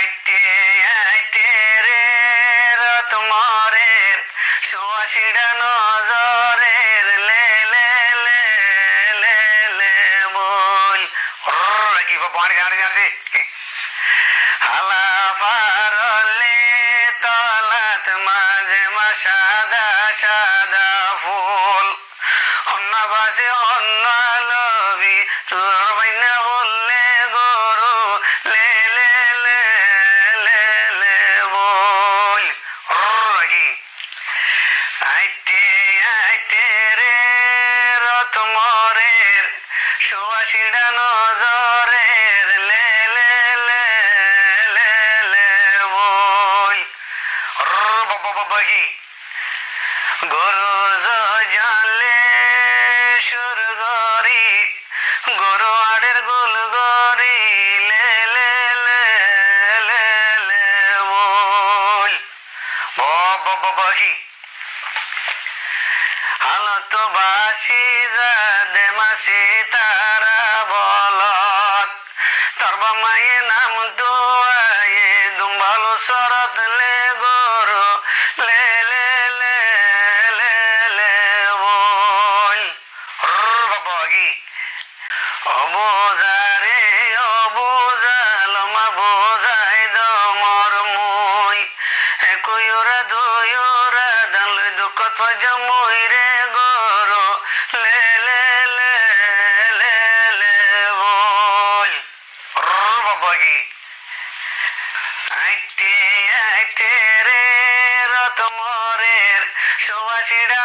আইতে আইতে রে রত মরের সুয়াশিডা নজরের লে লে লে লে লে বল কি বাড়ি গাড়ি গাড়ি হালা পারলে তলাত মাঝে মা সাদা সাদা ফুল অন্য বাসে অন্য লবি তোর বাইনা বললে গরু লে লে লে লে লে বল কি আইতে আইতে রে রত মরের সুবাসিডা নজরের লে লে লে লে লে বল বাবা কি গরু জানলে সুর গরি গরু আড়ের গুল গরি লে লে লে লে লে বল বাবা কি হালত বাসি যাদে মাসি তারা বলত তোর মায়ে নাম দোয়ায়ে দুম্বালো সরত লে গরু লে লে লে লে লে বল বাবা কি অবোজারে অবোজাল মা বোঝাই দমর মুই একইরা দুইরা দাল দুঃখত জমুই রে গরু লে লে লে লে লে বল বাবা কি আইতে আইতে রে রত মরের সুবাসিডা